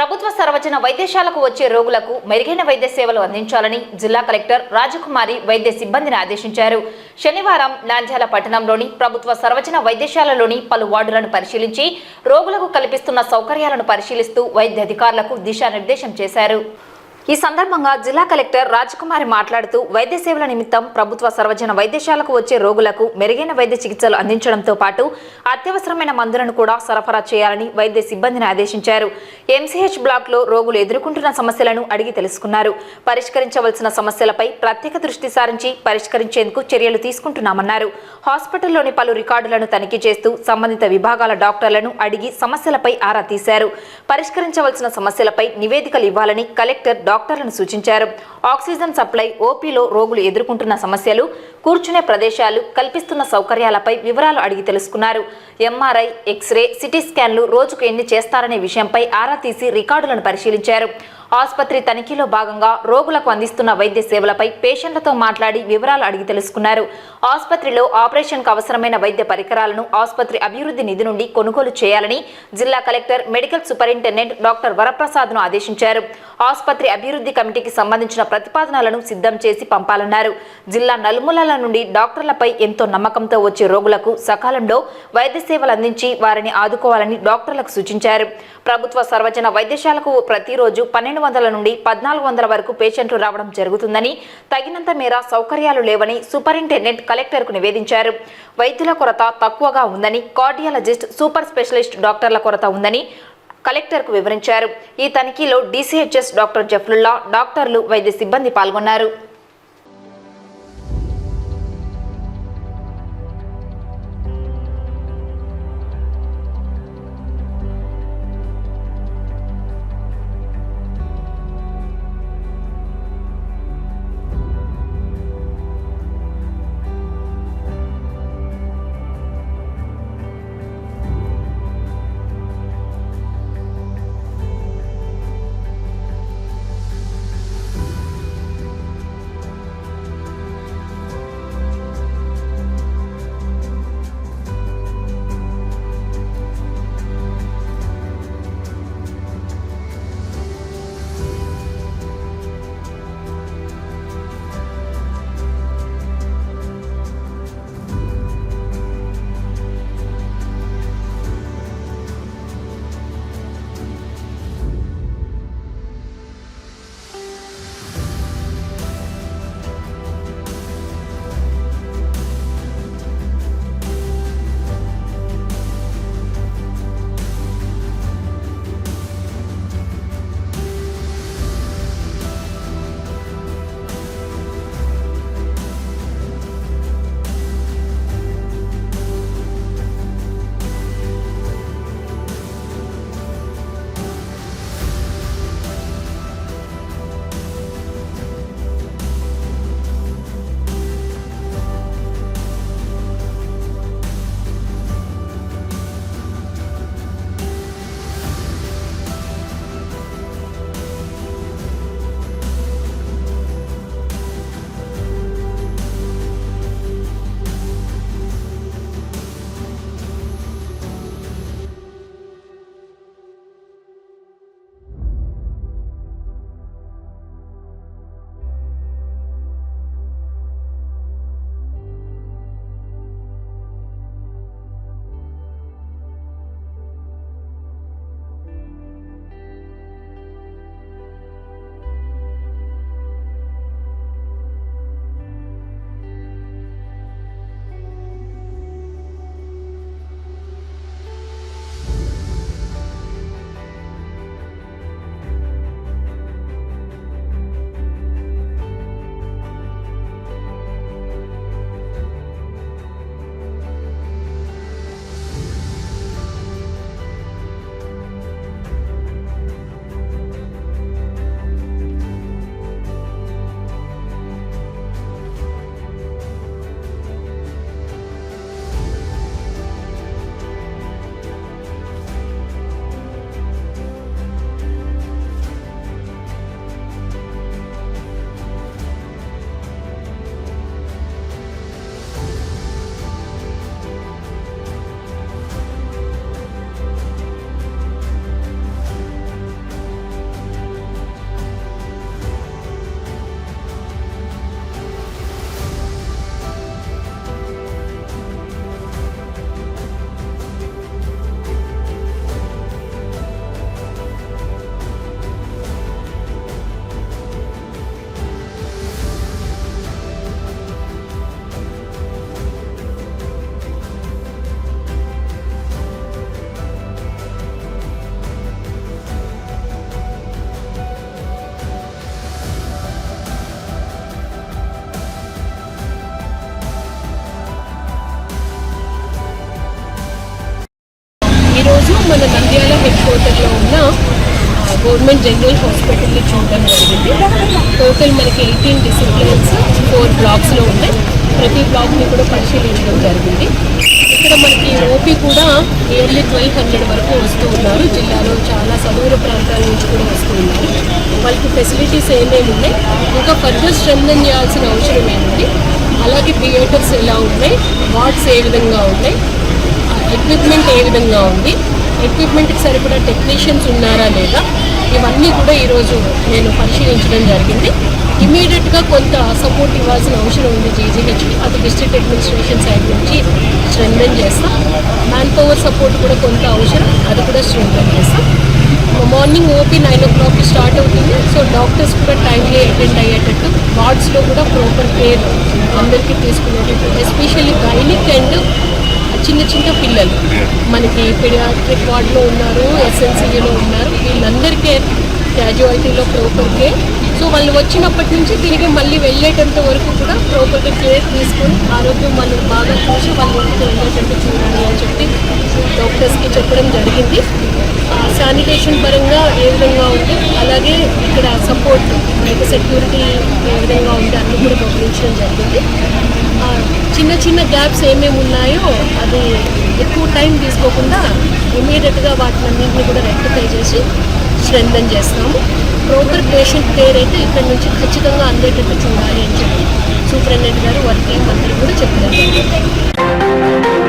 ప్రభుత్వ సర్వజన వైద్యశాలకు వచ్చే రోగులకు మెరుగైన వైద్య సేవలు అందించాలని జిల్లా కలెక్టర్ రాజకుమారి వైద్య సిబ్బందిని ఆదేశించారు. శనివారం నంద్యాల పట్టణంలోని ప్రభుత్వ సర్వజన వైద్యశాలలోని పలు వార్డులను పరిశీలించి రోగులకు కల్పిస్తున్న సౌకర్యాలను పరిశీలిస్తూ వైద్య అధికారులకు దిశానిర్దేశం చేశారు. ఈ సందర్భంగా జిల్లా కలెక్టర్ రాజకుమారి మాట్లాడుతూ వైద్య సేవల నిమిత్తం ప్రభుత్వ సర్వజన వైద్యశాలకు వచ్చే రోగులకు మెరుగైన వైద్య చికిత్సలు అందించడంతో పాటు అత్యవసరమైన మందులను కూడా సరఫరా చేయాలని వైద్య సిబ్బందిని ఆదేశించారు. ఎంసీహెచ్ బ్లాక్ లో రోగులు ఎదుర్కొంటున్న సమస్యలను అడిగి తెలుసుకున్నారు. పరిష్కరించవలసిన సమస్యలపై ప్రత్యేక దృష్టి సారించి పరిష్కరించేందుకు చర్యలు తీసుకుంటున్నామన్నారు. హాస్పిటల్లోని పలు రికార్డులను తనిఖీ చేస్తూ సంబంధిత విభాగాల డాక్టర్లను అడిగి సమస్యలపై ఆరా తీశారు. పరిష్కరించవలసిన సమస్యలపై నివేదికలు ఇవ్వాలని కలెక్టర్ డాక్టర్లను సూచించారు. ఆక్సిజన్ సప్లై, ఓపీలో రోగులు ఎదుర్కొంటున్న సమస్యలు, కూర్చునే ప్రదేశాలు, కల్పిస్తున్న సౌకర్యాలపై వివరాలు అడిగి తెలుసుకున్నారు. ఎంఆర్ఐ, ఎక్స్రే, సిటీ స్కాన్లు రోజుకు ఎన్ని చేస్తారనే విషయంపై ఆరా తీసి రికార్డులను పరిశీలించారు. ఆసుపత్రి తనిఖీలో భాగంగా రోగులకు అందిస్తున్న వైద్య సేవలపై పేషెంట్లతో మాట్లాడి వివరాలు అడిగి తెలుసుకున్నారు. ఆసుపత్రిలో ఆపరేషన్కు అవసరమైన వైద్య పరికరాలను ఆసుపత్రి అభివృద్ధి నిధి నుండి కొనుగోలు చేయాలని జిల్లా కలెక్టర్ మెడికల్ సూపరింటెండెంట్ డాక్టర్ వరప్రసాద్ను ఆదేశించారు. ఆసుపత్రి అభివృద్ధి కమిటీకి సంబంధించిన ప్రతిపాదనలను సిద్ధం చేసి పంపాలన్నారు. జిల్లా నలుమూలల నుండి డాక్టర్లపై ఎంతో నమ్మకంతో వచ్చే రోగులకు సకాలంలో వైద్య సేవలు అందించి వారిని ఆదుకోవాలని డాక్టర్లకు సూచించారు. ప్రభుత్వ సర్వజన వైద్యశాలకు ప్రతిరోజు 1200 నుండి 1400 వరకు పేషెంట్లు రావడం జరుగుతుందని, తగినంత మేర సౌకర్యాలు లేవని సూపరింటెండెంట్ కలెక్టర్కు నివేదించారు. వైద్యుల కొరత తక్కువగా ఉందని, కార్డియాలజిస్ట్, సూపర్ స్పెషలిస్ట్ డాక్టర్ల కొరత ఉందని కలెక్టర్కు వివరించారు. ఈ తనిఖీలో డీసీహెచ్ఎస్ డాక్టర్ జఫ్రుల్లా, డాక్టర్లు, వైద్య సిబ్బంది పాల్గొన్నారు. కోటర్లో ఉన్న గవర్నమెంట్ జనరల్ హాస్పిటల్ని చూడడం జరిగింది. టోటల్ మనకి 18 డిసిప్లిన్స్ 4 బ్లాక్స్లో ఉన్నాయి. ప్రతి బ్లాక్ని కూడా పరిశీలించడం జరిగింది. ఇక్కడ మనకి ఓపీ కూడా నియర్లీ 1200 వరకు వస్తూ ఉన్నారు. జిల్లాలో చాలా సదూర ప్రాంతాల నుంచి కూడా వస్తూ ఉన్నారు. వాళ్ళకి ఫెసిలిటీస్ ఏమేమి ఉన్నాయి, ఇంకా ఫర్దర్ స్ట్రెంథెన్ చేయాల్సిన అవసరం ఏముంది, అలాగే థియేటర్స్ ఎలా ఉన్నాయి, వార్డ్స్ ఏ విధంగా ఉన్నాయి, ఎక్విప్మెంట్ ఏ విధంగా ఉంది, ఎక్విప్మెంట్కి సరిపడా టెక్నీషియన్స్ ఉన్నారా లేదా, ఇవన్నీ కూడా ఈరోజు నేను పరిశీలించడం జరిగింది. ఇమీడియట్గా కొంత సపోర్ట్ ఇవ్వాల్సిన అవసరం ఉంది జీజీహెచ్కి. అది డిస్ట్రిక్ట్ అడ్మినిస్ట్రేషన్ సైడ్ నుంచి స్ట్రెంథెన్ చేస్తాం. మ్యాన్ పవర్ సపోర్ట్ కూడా కొంత అవసరం, అది కూడా స్ట్రెంథెన్ చేస్తాం. మార్నింగ్ ఓపీ 9 o'clockకి స్టార్ట్ అవుతుంది. సో డాక్టర్స్ కూడా టైమ్లీ అటెండ్ అయ్యేటట్టు, వార్డ్స్లో కూడా ప్రాపర్ కేర్ అందరికీ తీసుకునేటట్టు, ఎస్పెషల్లీ గైనిక్ అండ్ చిన్న చిన్న పిల్లలు మనకి పీడియాట్రిక్ వార్డులో ఉన్నారు, ఎస్ఎన్సీలో ఉన్నారు, వీళ్ళందరికీ క్యాజువాలిటీలో ప్రాపర్ కేర్. సో వాళ్ళు వచ్చినప్పటి నుంచి తిరిగి మళ్ళీ వెళ్ళేటంత వరకు కూడా ప్రాపర్గా కేర్ తీసుకొని ఆరోగ్యం వాళ్ళు బాగా చూసి వాళ్ళ ఇంటికి వెళ్ళేటట్టు చూడాలి అని చెప్పి డాక్టర్స్కి చెప్పడం జరిగింది. శానిటేషన్ పరంగా ఏ విధంగా ఉంది, అలాగే ఇక్కడ సపోర్ట్ లైక్ సెక్యూరిటీ ఏ విధంగా ఉంది అన్నీ కూడా గమనించడం జరిగింది. చిన్న చిన్న గ్యాప్స్ ఏమేమి ఉన్నాయో అది ఎక్కువ టైం తీసుకోకుండా ఇమీడియట్గా వాటినన్నింటినీ కూడా రెక్టిఫై చేసి స్ట్రెంథెన్ చేస్తాము. ప్రాపర్ పేషెంట్ కేర్ అయితే ఇక్కడ నుంచి ఖచ్చితంగా అందేటట్టు చూడాలి అని చెప్పి సూపరింటెండెంట్ గారు వర్క్ టీం అందరూ కూడా చెప్పడం జరిగింది.